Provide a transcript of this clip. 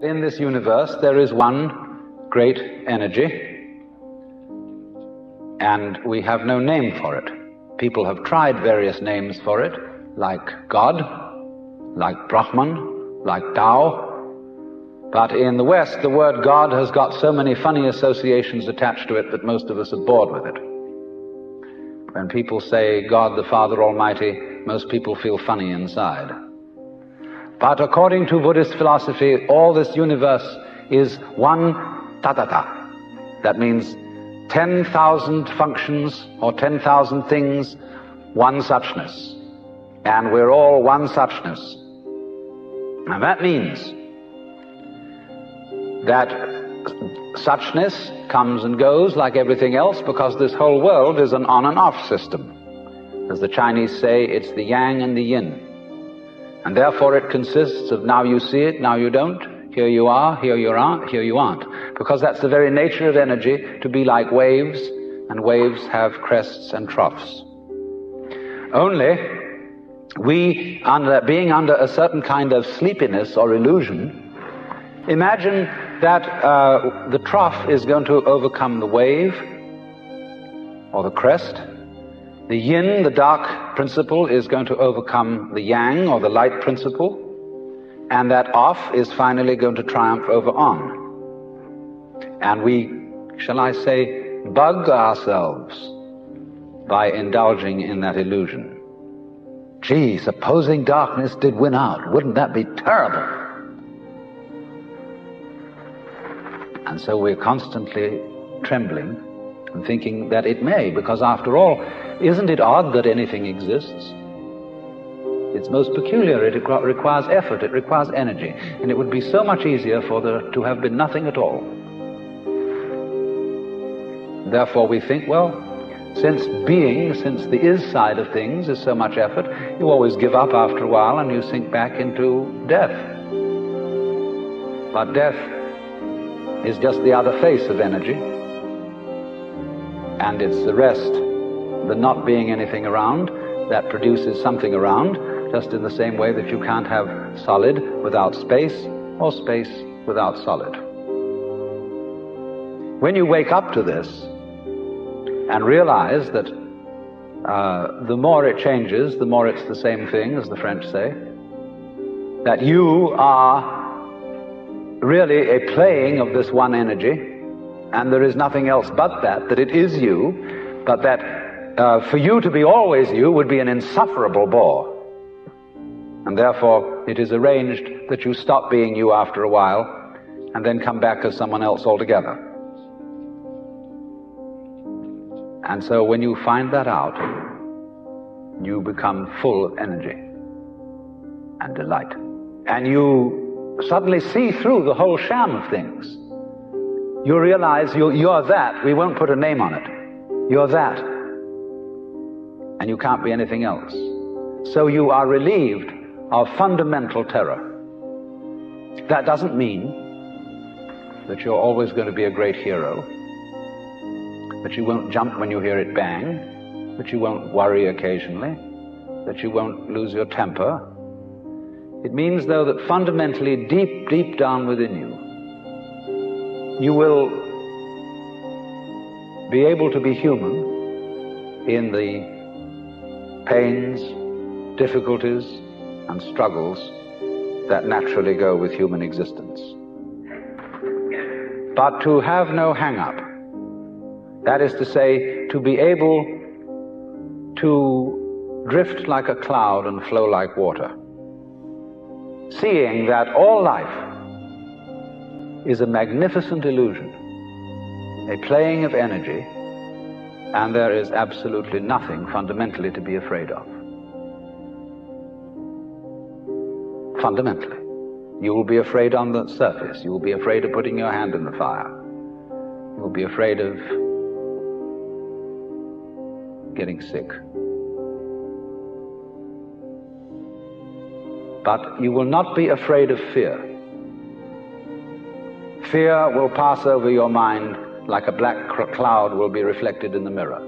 In this universe, there is one great energy, and we have no name for it. People have tried various names for it, like God, like Brahman, like Tao. But in the West, the word God has got so many funny associations attached to it that most of us are bored with it. When people say God the Father Almighty, most people feel funny inside. But according to Buddhist philosophy, all this universe is one tatata. That means 10,000 functions or 10,000 things, one suchness. And we're all one suchness. And that means that suchness comes and goes like everything else, because this whole world is an on and off system. As the Chinese say, it's the yang and the yin. And therefore it consists of now you see it, now you don't, here you are, here you aren't, here you aren't. Because that's the very nature of energy, to be like waves, and waves have crests and troughs. Only we, being under a certain kind of sleepiness or illusion, imagine that the trough is going to overcome the wave or the crest. The yin, the dark principle, is going to overcome the yang, or the light principle, and that off is finally going to triumph over on. And we, shall I say, bug ourselves by indulging in that illusion. Gee, supposing darkness did win out, wouldn't that be terrible? And so we're constantly trembling and thinking that it may, because after all, isn't it odd that anything exists? It's most peculiar. It requires effort, it requires energy, and it would be so much easier for there to have been nothing at all. Therefore we think, well, since the is side of things is so much effort, you always give up after a while and you sink back into death. But death is just the other face of energy, and it's the rest, the not being anything around, that produces something around, just in the same way that you can't have solid without space, or space without solid. When you wake up to this and realize that the more it changes, the more it's the same thing, as the French say, that you are really a playing of this one energy, and there is nothing else but that it is you, but that for you to be always you would be an insufferable bore. And therefore it is arranged that you stop being you after a while and then come back as someone else altogether. And so when you find that out, you become full of energy and delight. And you suddenly see through the whole sham of things. You realize you're that. We won't put a name on it. You're that. And you can't be anything else. So you are relieved of fundamental terror. That doesn't mean that you're always going to be a great hero, that you won't jump when you hear it bang, that you won't worry occasionally, that you won't lose your temper. It means, though, that fundamentally, deep down within you will be able to be human in the pains, difficulties, and struggles that naturally go with human existence. But to have no hang-up, that is to say, to be able to drift like a cloud and flow like water, seeing that all life is a magnificent illusion, a playing of energy, and there is absolutely nothing fundamentally to be afraid of. Fundamentally. You will be afraid on the surface. You will be afraid of putting your hand in the fire. You will be afraid of getting sick. But you will not be afraid of fear. Fear will pass over your mind like a black cloud will be reflected in the mirror.